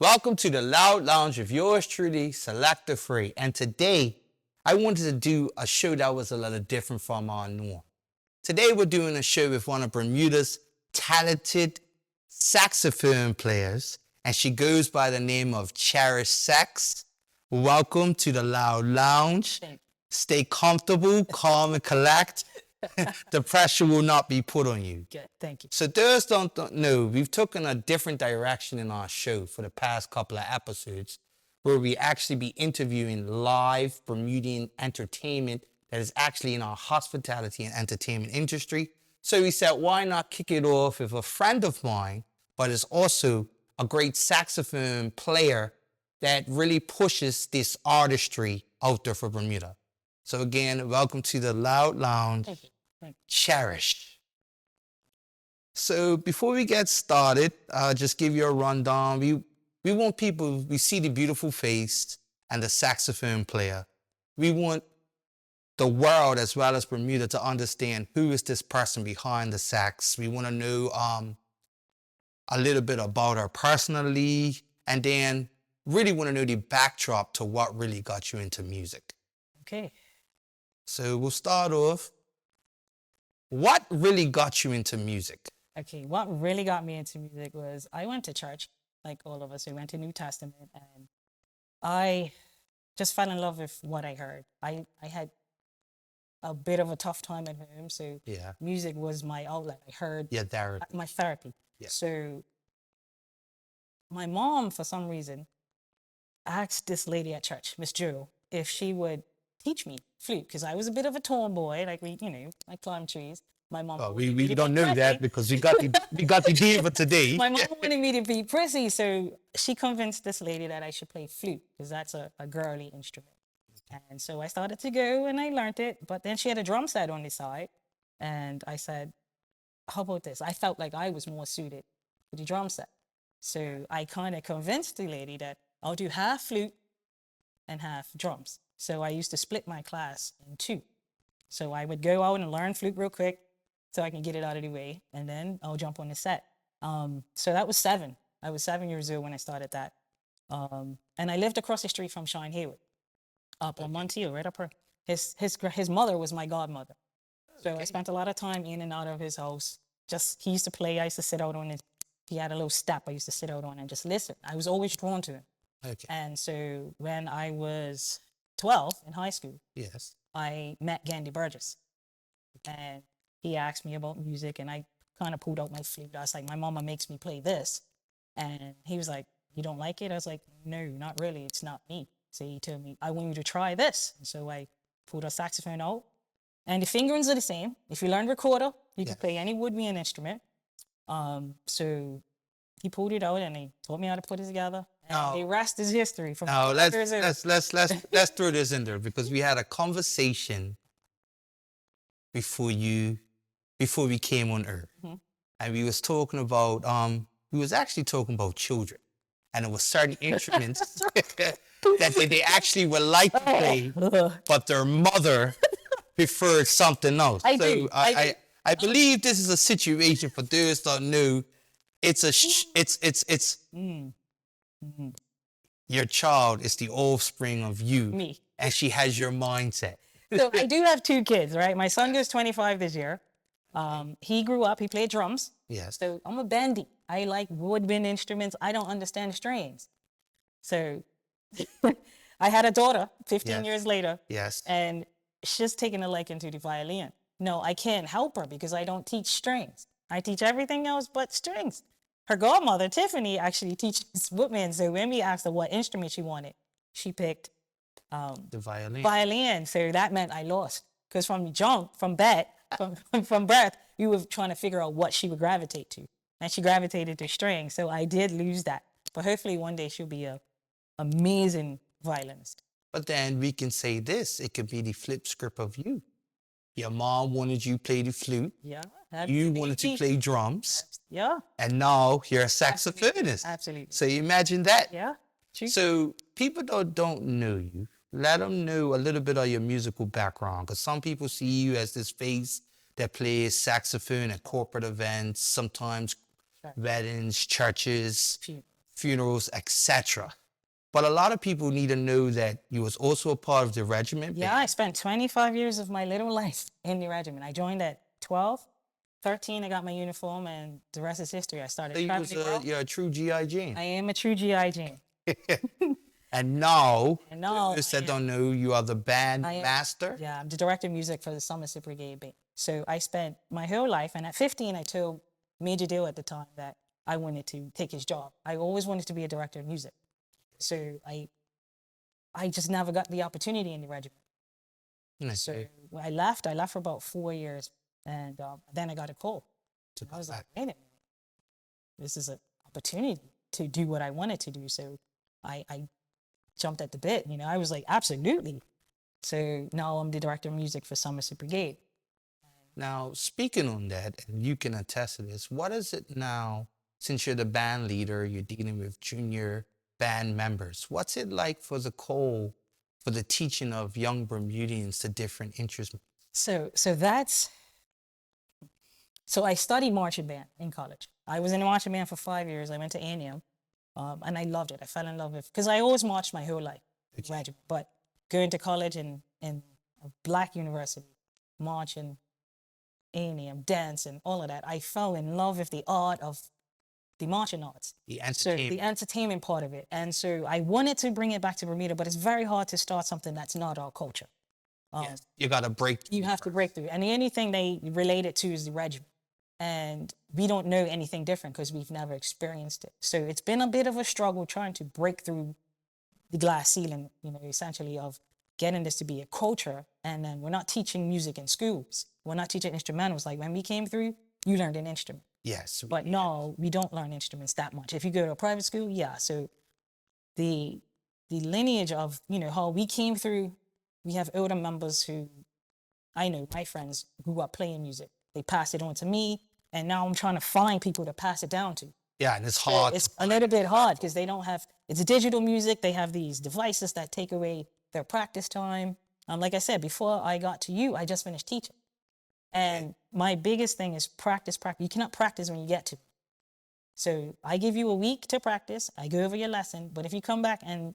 Welcome to the Loud Lounge of yours truly, Selector Free. And today, I wanted to do a show that was a little different from our norm. Today, we're doing a show with one of Bermuda's talented saxophone players, and she goes by the name of Cherish Sax. Welcome to the Loud Lounge. Stay comfortable, calm, and collect. The pressure will not be put on you. Good, thank you. So those don't know, we've taken a different direction in our show for the past couple of episodes, where we actually be interviewing live Bermudian entertainment that is actually in our hospitality and entertainment industry. So we said, why not kick it off with a friend of mine, but is also a great saxophone player that really pushes this artistry out there for Bermuda. So again, welcome to the Loud Lounge. Thank you. Thank Cherish. So before we get started, just give you a rundown. We want people, we see the beautiful face and the saxophone player. We want the world as well as Bermuda to understand who is this person behind the sax. We want to know a little bit about her personally, and then really want to know the backdrop to what really got you into music. Okay. So we'll start off. What really got you into music? Okay, what really got me into music was I went to church, like all of us. We went to New Testament, and I just fell in love with what I heard. I had a bit of a tough time at home, so Yeah. music was my outlet. I heard Yeah, Darren. my therapy. Yeah. So my mom, for some reason, asked this lady at church, Miss Joe, if she would teach me flute, because I was a bit of a tomboy, like I climbed trees. My mom. Oh, wanted me we to don't be know that prissy. because we got the diva today. My mom wanted me to be prissy, so she convinced this lady that I should play flute because that's a girly instrument. And so I started to go and I learned it, but then she had a drum set on the side, and I said, "How about this?" I felt like I was more suited for the drum set, so I kind of convinced the lady that I'll do half flute and half drums. So I used to split my class in two. So I would go out and learn flute real quick so I can get it out of the way, and then I'll jump on the set. So that was 7. I was 7 years old when I started that. And I lived across the street from Sean Hayward, up on Montiel, right up her. His mother was my godmother. So I spent a lot of time in and out of his house. He used to play. I used to sit out on it. He had a little step I used to sit out on and just listen. I was always drawn to him. Okay. And so when I was 12 in high school, Yes. I met Gandhi Burgess. And he asked me about music, and I kind of pulled out my flute. I was like, my mama makes me play this. And he was like, you don't like it? I was like, no, not really. It's not me. So he told me, I want you to try this. And so I pulled a saxophone out. And the fingerings are the same. If you learn recorder, you can play any woodwind instrument. So he pulled it out and he taught me how to put it together. And the rest is history. From Now let's throw this in there because we had a conversation before we came on earth, and we was talking about we was actually talking about children, and it was certain instruments that they actually would like to play, but their mother preferred something else. I believe this is a situation for those that know. Your child is the offspring of you. Me. And she has your mindset. So I do have 2 kids, right? My son goes 25 this year. He grew up, he played drums. Yes. So I'm a bandy. I like woodwind instruments. I don't understand strings. So I had a daughter 15 years later. Yes. And she's taken a liking to the violin. No, I can't help her because I don't teach strings. I teach everything else but strings. Her godmother, Tiffany, actually teaches woodwind. So when we asked her what instrument she wanted, she picked the violin. So that meant I lost. Because from birth, we were trying to figure out what she would gravitate to. And she gravitated to strings. So I did lose that. But hopefully one day she'll be an amazing violinist. But then we can say this. It could be the flip script of you. Your mom wanted you to play the flute. Yeah. You wanted to play drums. Yeah. And now you're a saxophonist. Absolutely. So you imagine that. Yeah. True. So people don't know you. Let them know a little bit of your musical background, because some people see you as this face that plays saxophone at corporate events, sometimes weddings, churches. funerals, etc. But a lot of people need to know that you was also a part of the regiment. Yeah, I spent 25 years of my little life in the regiment. I joined at 12, 13, I got my uniform, and the rest is history. I started So traveling. you're a true GI Jane. I am a true GI Jane. And now, And now those that don't know, you are the band master. Yeah, I'm the director of music for the Somerset Brigade Band. So I spent my whole life, and at 15, I told Major Dale at the time that I wanted to take his job. I always wanted to be a director of music. So I just never got the opportunity in the regiment. Okay. So when I left for about 4 years, and then I got a call. I was like, wait a minute, this is an opportunity to do what I wanted to do. So I jumped at the bit, you know. I was like, absolutely. So now I'm the director of music for Somerset Brigade. Now, speaking on that, and you can attest to this, what is it now, since you're the band leader, you're dealing with junior band members? What's it like for the teaching of young Bermudians to different interests? So I studied marching band in college. I was in the marching band for 5 years. I went to A&M, and I loved it. I fell in love with, because I always marched my whole life, regiment. But going to college in a black university, marching, A&M, dance, and all of that, I fell in love with the art of the martial arts. The entertainment. So the entertainment part of it. And so I wanted to bring it back to Bermuda, but it's very hard to start something that's not our culture. Yes, you got to break through. You have to break through. And the only thing they relate it to is the regiment. And we don't know anything different because we've never experienced it. So it's been a bit of a struggle trying to break through the glass ceiling, you know, essentially of getting this to be a culture. And then we're not teaching music in schools. We're not teaching instrumentals. Like when we came through, you learned an instrument. Yes. But no, we don't learn instruments that much. If you go to a private school, yeah. So the lineage of, you know, how we came through, we have older members who, I know my friends grew up playing music. They passed it on to me, and now I'm trying to find people to pass it down to. Yeah, and it's hard. So it's a little bit hard because they don't have, it's digital music. They have these devices that take away their practice time. Like I said, before I got to you, I just finished teaching. And my biggest thing is practice. You cannot practice when you get to. So I give you a week to practice. I go over your lesson. But if you come back and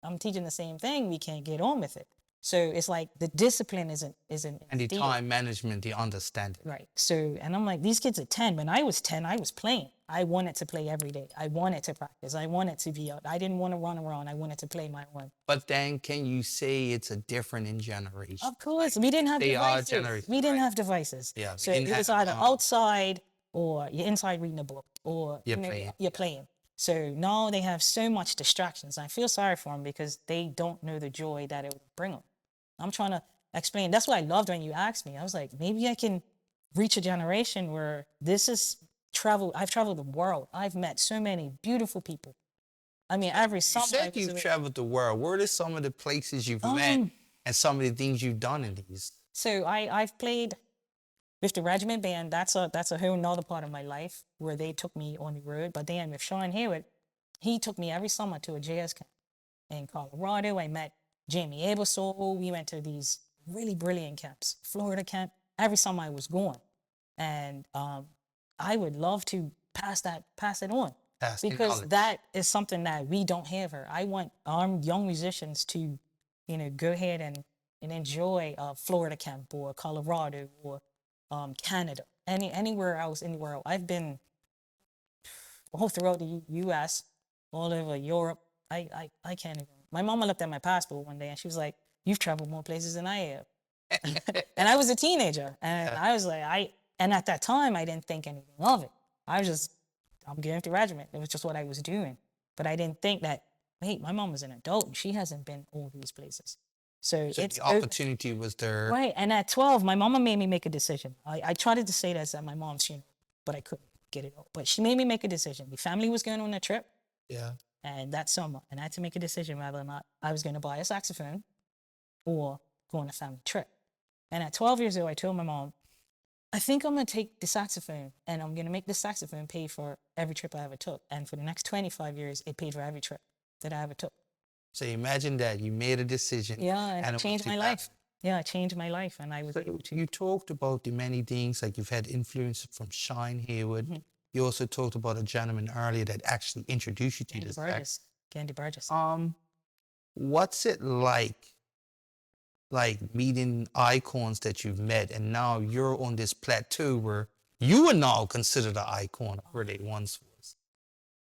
I'm teaching the same thing, we can't get on with it. So it's like the discipline isn't. And the time management, the understanding. Right. So, and I'm like, these kids are 10. When I was 10, I was playing. I wanted to play every day. I wanted to practice. I wanted to be out. I didn't want to run around. I wanted to play my one. But then can you say it's a different in generation? Of course. We didn't have devices. Generations. We didn't have devices. Yeah. So it was either outside or you're inside reading a book or you're playing. So now they have so much distractions. I feel sorry for them because they don't know the joy that it would bring them. I'm trying to explain. That's what I loved when you asked me. I was like, maybe I can reach a generation where this is travel. I've traveled the world. I've met so many beautiful people. I mean, every summer. You said you've traveled the world. What are some of the places you've met and some of the things you've done in these? So I've played with the Regiment Band. That's a whole nother part of my life where they took me on the road. But then with Sean Hayward, he took me every summer to a jazz camp in Colorado. I met Jamie Ebersole. We went to these really brilliant camps, Florida camp. Every summer I was going. And I would love to pass it on. Because that is something that we don't have here. I want our young musicians to, you know, go ahead and enjoy Florida camp or Colorado or Canada, anywhere else in the world. I've been all throughout the U.S., all over Europe. I can't even. My mama looked at my passport one day and she was like, "You've traveled more places than I have." And I was a teenager, and I was like, and at that time I didn't think anything of it. I'm going to regiment. It was just what I was doing. But I didn't think that, wait, my mom was an adult and she hasn't been all these places. So the opportunity was there. Right. And at 12, my mama made me make a decision. I tried to say this at my mom's funeral, but I couldn't get it out. But she made me make a decision. The family was going on a trip. Yeah. And that summer, and I had to make a decision whether or not I was going to buy a saxophone or go on a family trip. And at 12 years old, I told my mom, I think I'm going to take the saxophone and I'm going to make the saxophone pay for every trip I ever took. And for the next 25 years, it paid for every trip that I ever took. So imagine that you made a decision. Yeah, and it changed my life. Yeah, it changed my life. And I was able to. You talked about the many things, like you've had influence from Sean Hayward, You also talked about a gentleman earlier that actually introduced you to Candy this Burgess. Candy Burgess. What's it like meeting icons that you've met, and now you're on this plateau where you are now considered an icon where they once was?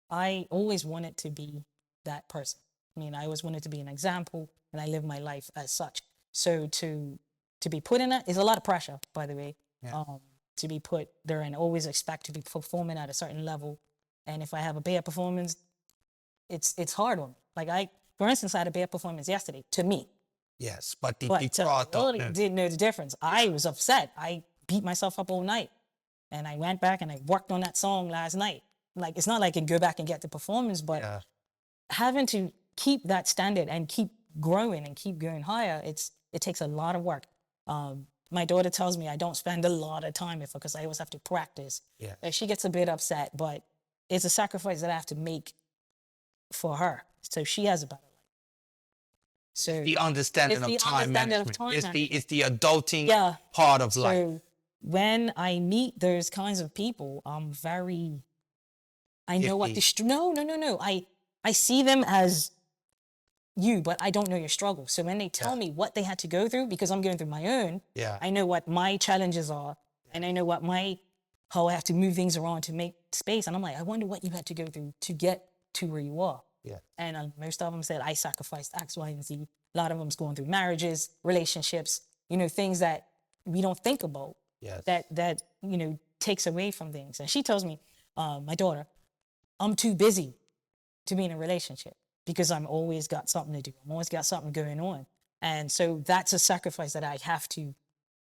I always wanted to be that person. I mean, I always wanted to be an example, and I live my life as such. So to be put in that is a lot of pressure, by the way. Yeah. To be put there and always expect to be performing at a certain level, and if I have a bad performance, it's hard on me. Like for instance, I had a bad performance yesterday to me, Yes, but the but crowd don't really know. didn't know the difference. I was upset. I beat myself up all night, and I went back and I worked on that song last night. Like it's not like I can go back and get the performance, but Yeah. having to keep that standard and keep growing and keep going higher, it takes a lot of work. My daughter tells me I don't spend a lot of time with her because I always have to practice. Yeah. And she gets a bit upset, but it's a sacrifice that I have to make for her, so she has a better life. So The understanding it's of the time understanding of management. time It's the adulting yeah. part of life. So when I meet those kinds of people, I know what Iffy. no. I see them as you, but I don't know your struggle. So when they tell me what they had to go through, because I'm going through my own, Yeah. I know what my challenges are, and I know what how I have to move things around to make space. And I'm like, I wonder what you had to go through to get to where you are. Yeah. And most of them said, I sacrificed X, Y, and Z. A lot of them's going through marriages, relationships, things that we don't think about. Yes. That takes away from things. And she tells me, my daughter, I'm too busy to be in a relationship because I'm always got something to do. I'm always got something going on. And so that's a sacrifice that I have to,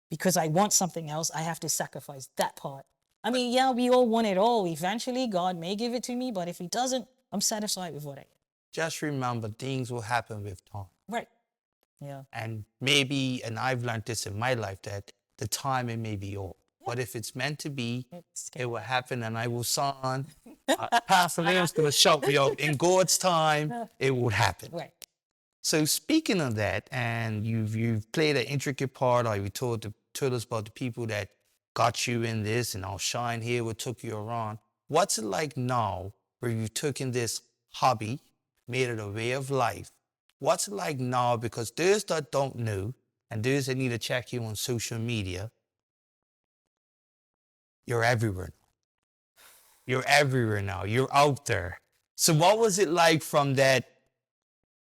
because I want something else, I have to sacrifice that part. I mean, yeah, we all want it all. Eventually, God may give it to me, but if he doesn't, I'm satisfied with what I am. Just remember, things will happen with time. Right. Yeah. And maybe, and I've learned this in my life, that the timing may be all. But if it's meant to be, it will happen, and I will sign. Pastor Liam's going to shout me out. In God's time, it will happen. Right. So speaking of that, and you've played an intricate part, or you told us about the people that got you in this, and I'll shine here, what took you around. What's it like now, where you've taken this hobby, made it a way of life? What's it like now? Because those that don't know, and those that need to check you on social media, you're everywhere now. You're everywhere now. You're out there. So what was it like from that?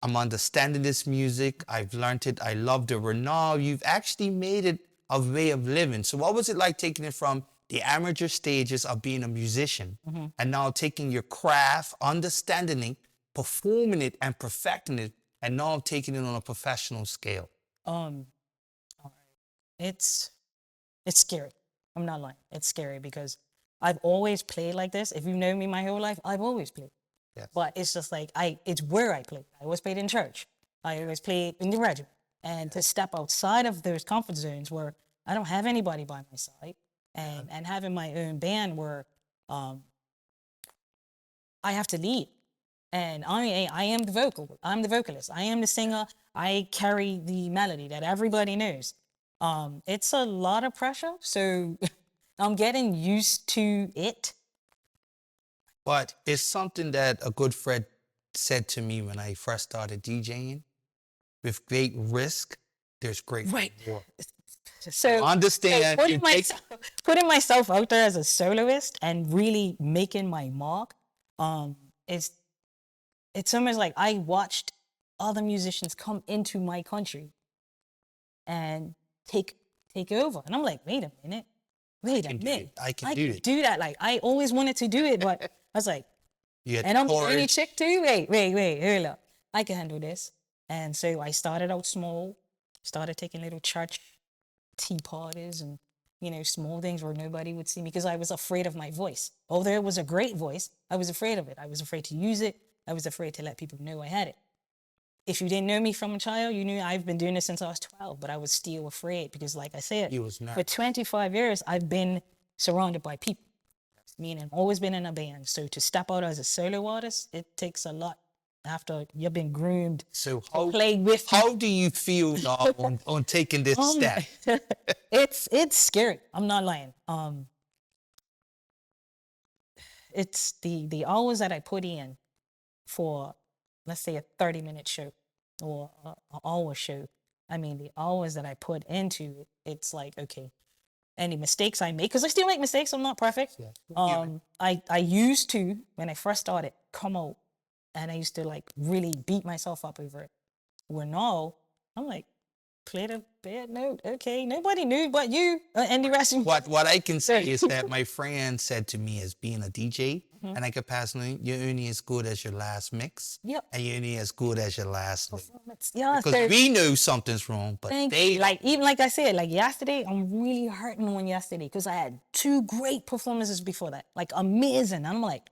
I'm understanding this music. I've learned it. I loved it. Where now you've actually made it a way of living. So what was it like taking it from the amateur stages of being a musician and now taking your craft, understanding it, performing it and perfecting it, and now taking it on a professional scale? All right. It's scary. I'm not lying. It's scary because I've always played like this. If you've known me my whole life, I've always played. Yes. But it's just like it's where I played. I always played in church. I always played in the regiment. And to step outside of those comfort zones where I don't have anybody by my side, and having my own band where I have to lead. And I am the I'm the vocalist. I am the singer. I carry the melody that everybody knows. It's a lot of pressure, so I'm getting used to it. But it's something that a good friend said to me when I first started DJing. With great risk, there's great reward. So Understand. Putting myself out there as a soloist and really making my mark, it's almost like I watched other musicians come into my country and take over, and I'm like, wait a minute, I can do that. Like I always wanted to do it, but I was like, and I'm the only chick too. Wait, hold up, I can handle this. And so I started out small, started taking little church tea parties and, small things where nobody would see me because I was afraid of my voice. Although it was a great voice, I was afraid of it. I was afraid to use it. I was afraid to let people know I had it. If you didn't know me from a child, you knew I've been doing this since I was 12, but I was still afraid because, like I said, for 25 years, I've been surrounded by people, meaning I've always been in a band. So to step out as a solo artist, it takes a lot. After you've been groomed to play with how do you feel now on taking this step? It's scary. I'm not lying. it's the hours that I put in for, let's say, a 30-minute show or an hour show. I mean, the hours that I put into it, it's like, okay, any mistakes I make, because I still make mistakes, I'm not perfect. Yeah. I used to, when I first started, come out and I used to like really beat myself up over it. Where now, I'm like, played a bad note. Okay, nobody knew but you and the rest of What I can say is that my friend said to me as being a DJ, and I could pass on, you're only as good as your last mix. Yep. And you're only as good as your last note. performance. Yeah, Because so we know something's wrong, but thank they you. Like, even like I said, like yesterday, I'm really hurting on yesterday because I had 2 great performances before that, like amazing. I'm like,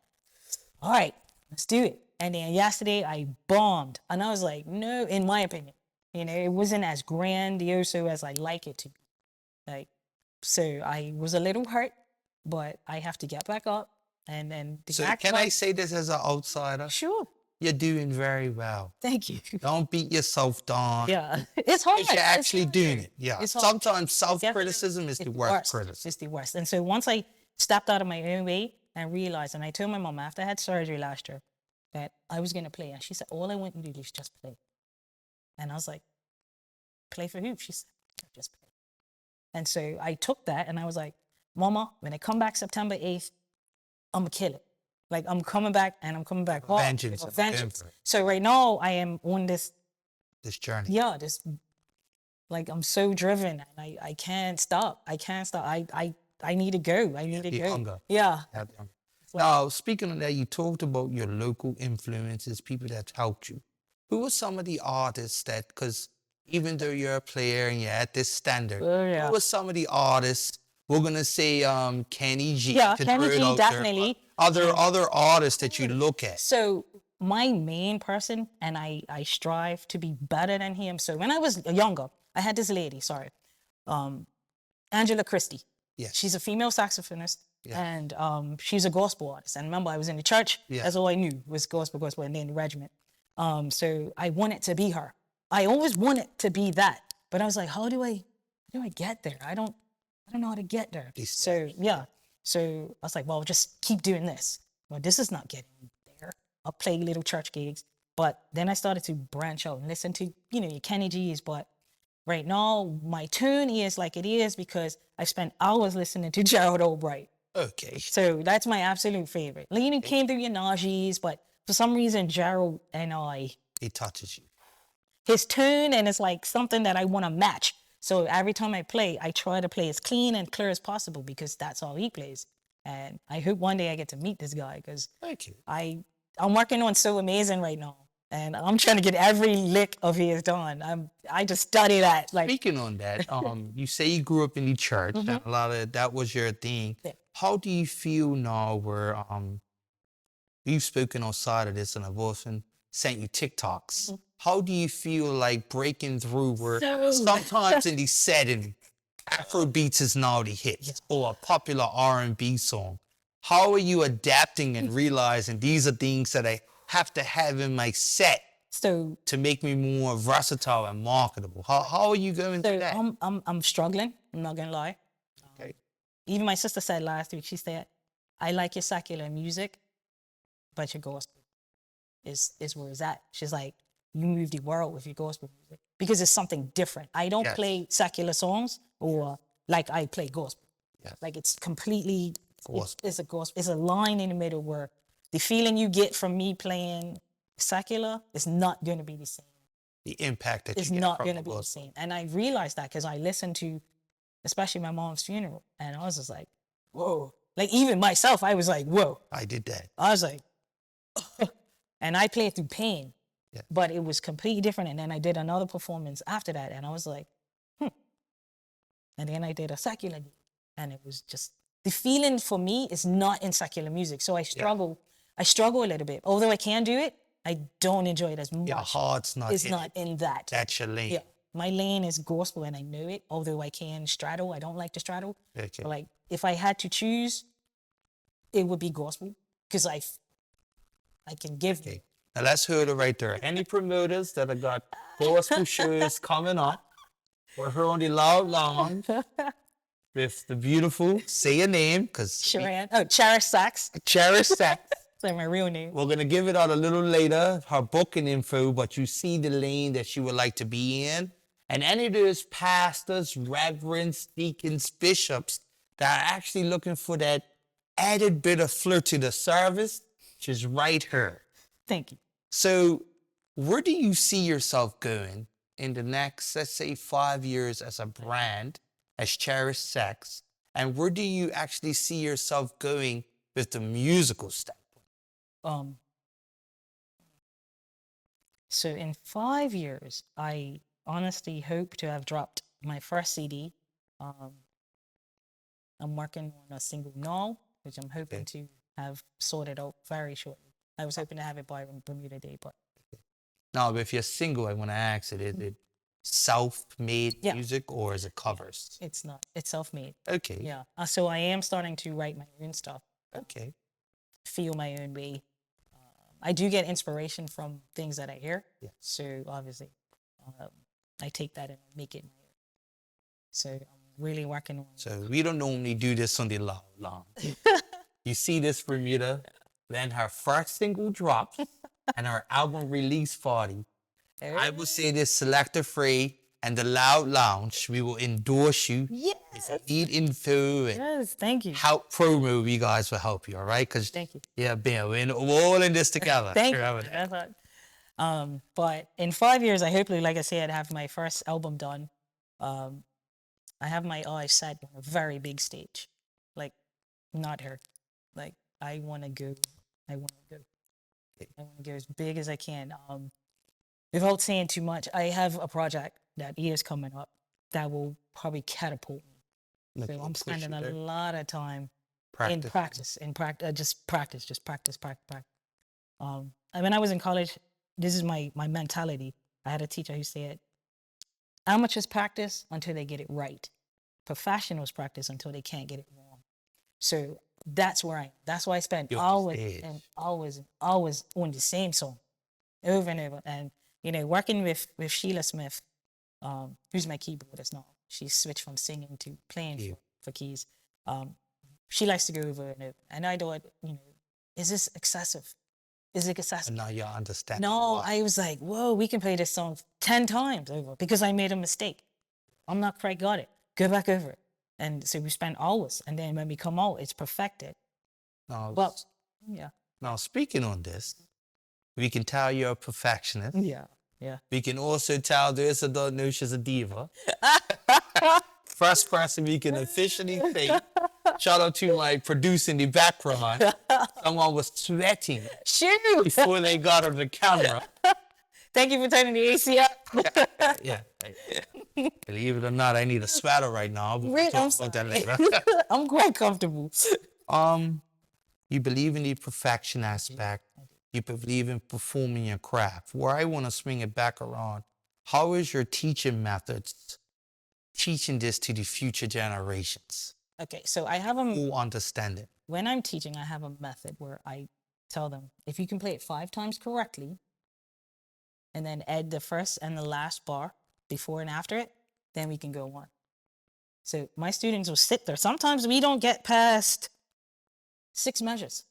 all right, let's do it. And then yesterday I bombed, and I was like, no, in my opinion, it wasn't as grandiose as I like it to be. Like, so I was a little hurt, but I have to get back up. And then So can I say this as an outsider? Sure. You're doing very well. Thank you. Don't beat yourself down. Yeah, it's hard. You're actually doing it. Yeah. It's hard. Sometimes self-criticism is the worst criticism. It's the worst. And so once I stepped out of my own way and realized, and I told my mom after I had surgery last year that I was going to play. And she said, all I want you to do is just play. And I was like, play for who? She said, just play. And so I took that and I was like, Mama, when I come back September 8th, I'm going to kill it. Like, I'm coming back and I'm coming back hard. Vengeance. Vengeance. So right now I am on this journey. Yeah, like I'm so driven and I can't stop. I can't stop. I need to go. I need to go. Hunger. Yeah. Now, speaking of that, you talked about your local influences, people that helped you. Who are some of the artists that, because even though you're a player and you're at this standard, who are some of the artists? We're gonna say Kenny G. Yeah, Kenny G, definitely. Other artists that you look at. So my main person, and I strive to be better than him. So when I was younger, I had this lady, Angela Christie. Yes. She's a female saxophonist, Yeah. and she's a gospel artist. And remember, I was in the church. Yeah. That's all I knew was gospel, and then the regiment. So I wanted to be her. I always wanted to be that, but I was like, how do I get there? I don't know how to get there. So yeah. So I was like, well, just keep doing this. Well, this is not getting me there. I'll play little church gigs. But then I started to branch out and listen to, your Kenny G's. But right now, my tune is like it is because I spent hours listening to Gerald Albright. Okay. So that's my absolute favorite. Leaning came through your Najee's, but for some reason, Gerald and he touches you. His tune, and it's like something that I want to match. So every time I play, I try to play as clean and clear as possible because that's all he plays. And I hope one day I get to meet this guy because I'm working on So Amazing right now. And I'm trying to get every lick of his done. I just study that. Like, speaking on that, you say you grew up in the church, and a lot of that was your thing. Yeah. How do you feel now where you've spoken outside of this and I've often sent you TikToks? How do you feel like breaking through where sometimes in the setting, Afrobeats is now the hit or a popular R&B song? How are you adapting and realizing these are things that I have to have in my set to make me more versatile and marketable? How are you going through that? I'm struggling. I'm not gonna lie. Okay. Even my sister said last week, she said, I like your secular music, but your gospel is where it's at. She's like, you move the world with your gospel music because it's something different. I don't play secular songs or like I play gospel. Yes. Like it's completely, it's a gospel. It's a line in the middle where the feeling you get from me playing secular is not going to be the same. The impact that is not going to be the same. And I realized that because I listened to, especially my mom's funeral, and I was just like, whoa. Like even myself, I was like, whoa. I did that. I was like, and I played through pain. Yeah. But it was completely different. And then I did another performance after that. And I was like, And then I did a secular gig. And it was just, the feeling for me is not in secular music. So I struggle. I struggle a little bit. Although I can do it, I don't enjoy it as much. Your heart's not in that. That's your lane. Yeah. My lane is gospel and I know it. Although I can straddle. I don't like to straddle. Okay. But like, if I had to choose, it would be gospel. Because I can give me. Now let's hear it right there. Any promoters that have got gospel shows coming up, or her on the Loud Lounge, with the beautiful, say your name, because Sharan. Oh, Cherish Sax. Cherish Sax. That's my real name. We're going to give it out a little later, her booking info, but you see the lane that she would like to be in. And any of those pastors, reverends, deacons, bishops that are actually looking for that added bit of flair to the service, just right here. Thank you. So where do you see yourself going in the next, let's say, 5 years as a brand, as Cherish Sax? And where do you actually see yourself going with the musical standpoint? So in 5 years, I honestly hope to have dropped my first CD. I'm working on a single now, which I'm hoping to have sorted out very shortly. I was hoping to have it by Bermuda Day, but... Now, if you're single, I want to ask it, is it self-made music or is it covers? It's not. It's self-made. Okay. Yeah. So I am starting to write my own stuff. Okay. Feel my own way. I do get inspiration from things that I hear. Yeah. So obviously, I take that and make it my own. So I'm really working on. So we don't normally do this on the long. You see this Bermuda, then her first single drops and her album release party. I will say this, Selector Free and the Loud Lounge, we will endorse you. Yes. Need info and Yes, thank you. help promo, we guys will help you, all right? Because Thank you. yeah, Ben, we're all in this together. Thank you. Remember that. That's what- but in 5 years, I hopefully, like I said, have my first album done. I have my eyes set on a very big stage, like not her. Like I want to go. I want to go as big as I can. Without saying too much, I have a project that is coming up that will probably catapult me. So I'm spending a lot of time in practice. Just practice. And when I was in college, this is my mentality. I had a teacher who said, amateurs practice until they get it right. Professionals practice until they can't get it wrong. So that's why I spend hours and hours on the same song over and over. And, you know, working with Sheila Smith, who's my keyboardist now. She switched from singing to playing for keys. She likes to go over and over. And I thought, you know, is this excessive? Is it excessive? And now you understand. No, I was like, whoa, we can play this song 10 times over because I made a mistake. I'm not quite got it. Go back over it. And so we spend hours. And then when we come out, it's perfected. Now, Well, yeah. now, speaking on this, we can tell you're a perfectionist. Yeah. We can also tell those that don't know she's a diva. First person we can officially say, shout out to my producer in the background. Someone was sweating Shoot! before they got on the camera. Thank you for turning the AC up. Yeah. Believe it or not, I need a sweater right now. But we'll talk about that later. I'm quite comfortable. You believe in the perfection aspect. You believe in performing your craft. Where I want to swing it back around, how is your teaching methods teaching this to the future generations? Okay, so I have Who understand it? when I'm teaching, I have a method where I tell them, if you can play it 5 times correctly, and then add the first and the last bar before and after it, then we can go on. So my students will sit there. Sometimes we don't get past 6 measures.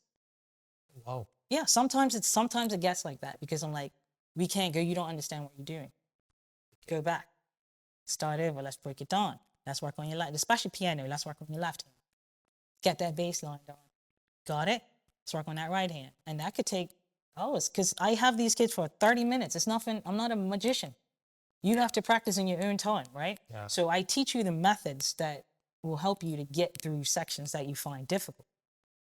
Wow. Yeah, sometimes it gets like that because I'm like, we can't go, you don't understand what you're doing. Go back. Start over, let's break it down. Let's work on your left, especially piano, let's work on your left hand. Get that bass line down. Got it? Let's work on that right hand. And that could take hours because I have these kids for 30 minutes. It's nothing, I'm not a magician. You have to practice in your own time, right? Yeah. So I teach you the methods that will help you to get through sections that you find difficult.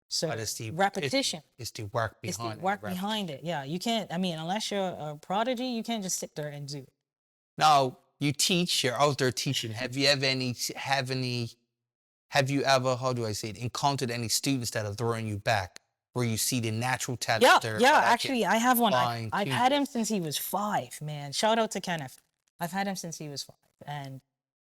So It's the repetition. It's the work behind It's the work behind it. Yeah, you can't, I mean, unless you're a prodigy, you can't just sit there and do it. Now, you teach, you're out there teaching. Have you ever, how do I say it, encountered any students that are throwing you back where you see the natural talent there? Yeah, actually, I have one. I've tuned. had him since he was 5, man. Shout out to Kenneth. I've had him since he was 5. And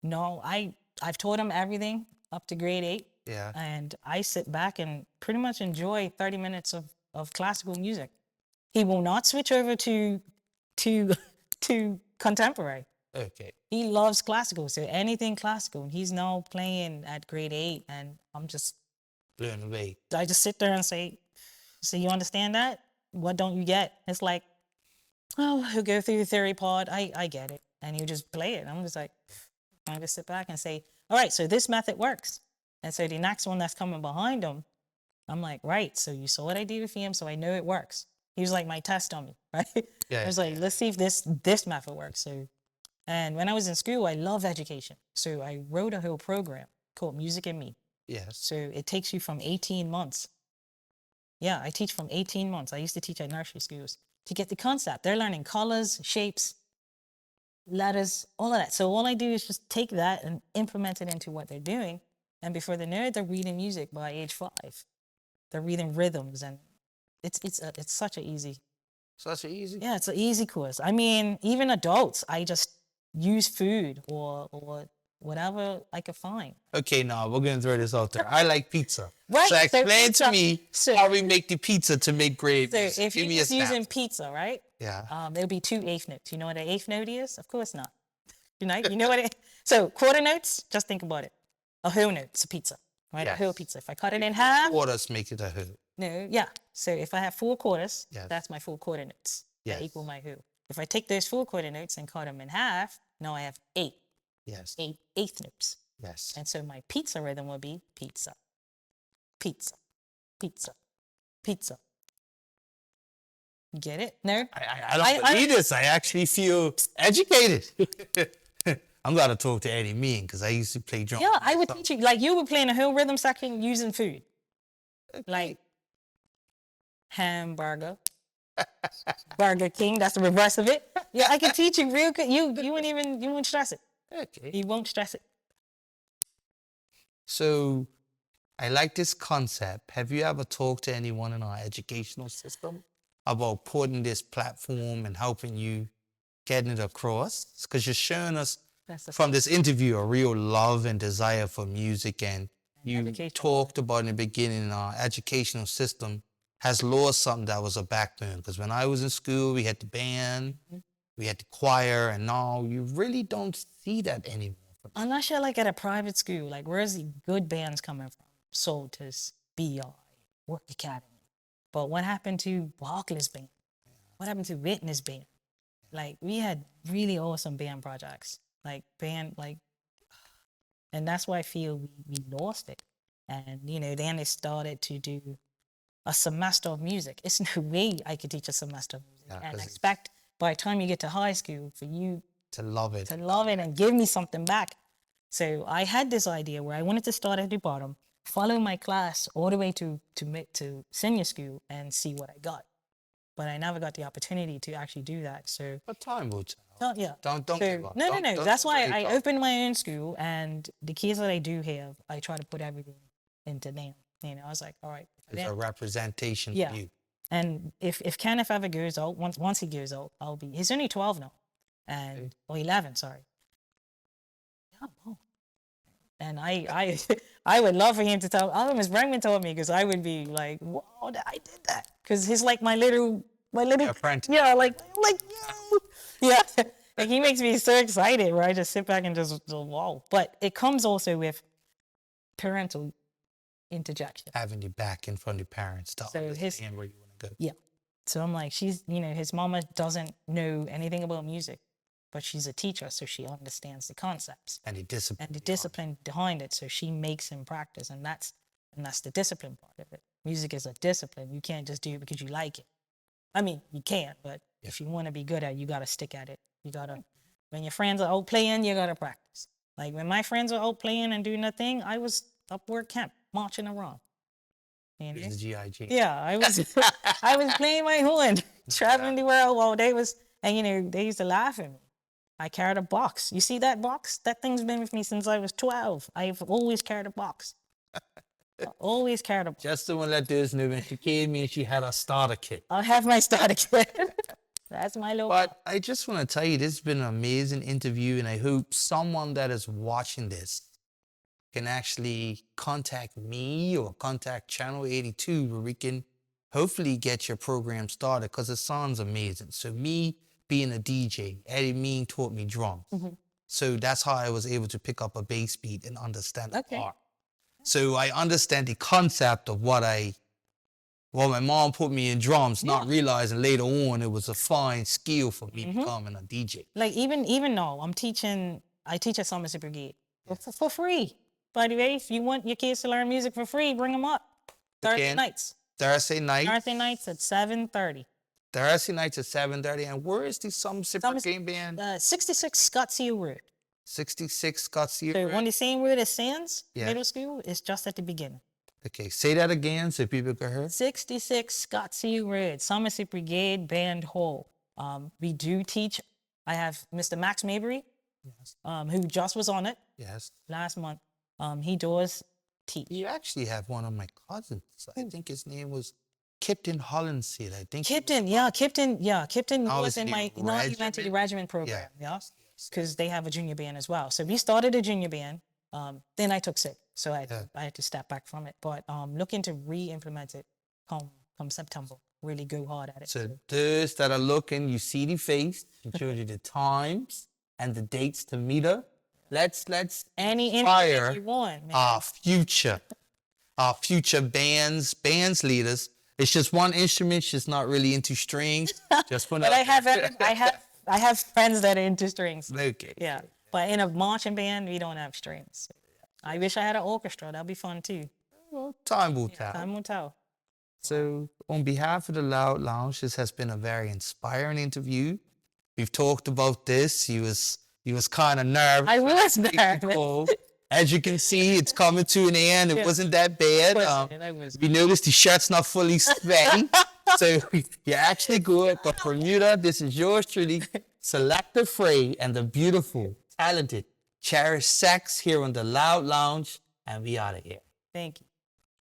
no, I've taught him everything up to grade 8. Yeah. And I sit back and pretty much enjoy 30 minutes of classical music. He will not switch over to contemporary. Okay. He loves classical, so anything classical. And he's now playing at grade 8, and Blown away. I just sit there and say, so you understand that? What don't you get? It's like, oh, he'll go through the theory part. I get it. And you just play it. I'm just like, I just sit back and say, all right, so this method works. And so the next one that's coming behind him, I'm like, right, so you saw what I did with him, so I know it works. He was like my test dummy, right? Yeah. I was like, let's see if this method works. So, and when I was in school, I love education. So I wrote a whole program called Music and Me. Yes. So it takes you from 18 months. Yeah, I teach from 18 months. I used to teach at nursery schools to get the concept. They're learning colors, shapes, letters, all of that. So all I do is just take that and implement it into what they're doing. And before they know it, they're reading music by age 5. They're reading rhythms, and it's such an easy. Such an easy. Yeah, it's an easy course. I mean, even adults, I just use food or whatever I could find. Okay, now we're gonna throw this out there. I like pizza. Right, So so explain pizza- to me so- how we make the pizza to make great So music. if Give you're me a just using sample. pizza, right? Yeah. There'll be 2 eighth notes. You know what an eighth note is? Of course not. You know what it. So quarter notes. Just think about it. A whole note. It's a pizza, right? Yes. A whole pizza. If I cut it in half. Quarters make it a who. No, yeah. So if I have 4 quarters, Yes. that's my 4 quarter notes. Yes. That equal my who. If I take those 4 quarter notes and cut them in half, now I have 8 Yes. eighth notes. Yes. And so my pizza rhythm will be pizza, pizza, pizza, pizza. You get it? No? I don't believe this. I actually feel educated. I'm gonna talk to Eddie Mean because I used to play drums. Yeah, I would teach you. Like you were playing a whole rhythm section using food. Like hamburger, Burger King. That's the reverse of it. Yeah, I can teach you real good. You won't stress it. Okay. You won't stress it. So I like this concept. Have you ever talked to anyone in our educational system about putting this platform and helping you getting it across? Because you're showing us That's the from this interview a real love and desire for music, and you education. talked about in the beginning our educational system has lost something that was a backbone. Because when I was in school, we had the band, we had the choir, and now you really don't see that anymore. Unless you're like at a private school, like where's the good bands coming from? Soltis, BI, Work Academy. But what happened to Barclay's band? What happened to Witness band? Like we had really awesome band projects, and that's why I feel we lost it. And then they started to do a semester of music. It's no way I could teach a semester of music and expect by the time you get to high school for you to love it and give me something back. So I had this idea where I wanted to start at the bottom, follow my class all the way to senior school and see what I got. But I never got the opportunity to actually do that. So but time will tell. yeah. Don't So, give up. No. Don't That's why give I up. opened my own school, and the kids that I do have, I try to put everything into them. I was like, all right. It's a representation Yeah. for you. And if Kenneth ever goes out, once he goes out, he's only 12 now, and or 11, sorry. Yeah, oh. And I would love for him to tell. Oh, Miss Bregman told me, because I would be like, wow, I did that, because he's like my little apprentice. Yeah, like yeah. Like he makes me so excited where I just sit back and just wow. But it comes also with parental interjection. Having you back in front of your parents to understand where you want to go. Yeah. So I'm like, his mama doesn't know anything about music, but she's a teacher, so she understands the concepts And the discipline. and the discipline behind it. So she makes him practice, and that's the discipline part of it. Music is a discipline. You can't just do it because you like it. I mean, you can, but if you want to be good at it, you got to stick at it. You got to, when your friends are out playing, you got to practice. Like when my friends were out playing and doing their thing, I was up work camp, marching around. It's the GIG. Yeah, I was playing my horn, traveling the world while they was, and they used to laugh at me. I carried a box. You see that box? That thing's been with me since I was 12. I've always carried a box. Always carried a box. Just to let those know, when she came in, she had a starter kit. I'll have my starter kit. That's my little. But I just want to tell you, this has been an amazing interview, and I hope someone that is watching this can actually contact me or contact Channel 82 where we can hopefully get your program started, because it sounds amazing. So me being a DJ. Eddie Mean taught me drums. So that's how I was able to pick up a bass beat and understand the Okay. part. So I understand the concept of what my mom put me in drums, not realizing later on it was a fine skill for me becoming a DJ. Like even now, I teach at Somerset Brigade for free. By the way, if you want your kids to learn music for free, bring them up. Thursday nights. Thursday night. Thursday nights at 7:30. Thursday nights at 7:30. And where is the Somerset Brigade Band? 66 Scottsdale Road. 66 Scottsdale So Road. on the same road as Sands Yeah. Middle School, it's just at the beginning. Okay, say that again so people can hear. 66 Scottsdale Road, Somerset Brigade Band Hall. We do teach. I have Mr. Max Mabry, who just was on it Yes. last month. He does teach. You actually have one of my cousins. I think his name was Kipton Hollandseed. I think. Kipton was in my, he went to the regiment program, yeah, because they have a junior band as well. So we started a junior band, then I took sick, so I had to step back from it. But looking to re-implement it come September, really go hard at it. So those that are looking, you see the face, you showed you the times and the dates to meet her. Let's Any inspire interview you want, man. our future bands leaders. It's just one instrument. She's not really into strings. Just But I have friends that are into strings. Okay. Yeah, but in a marching band, we don't have strings. I wish I had an orchestra. That'd be fun too. Well, time will tell. Time will tell. So, on behalf of the Loud Lounge, this has been a very inspiring interview. We've talked about this. He was kind of nervous. I was nervous. As you can see, it's coming to an end. It wasn't that bad. We noticed the shirt's not fully sweaty. So you're actually good. But Bermuda, this is yours truly, Selector Frey and the beautiful, talented Cherish Sax here on the Loud Lounge. And we out of here. Thank you.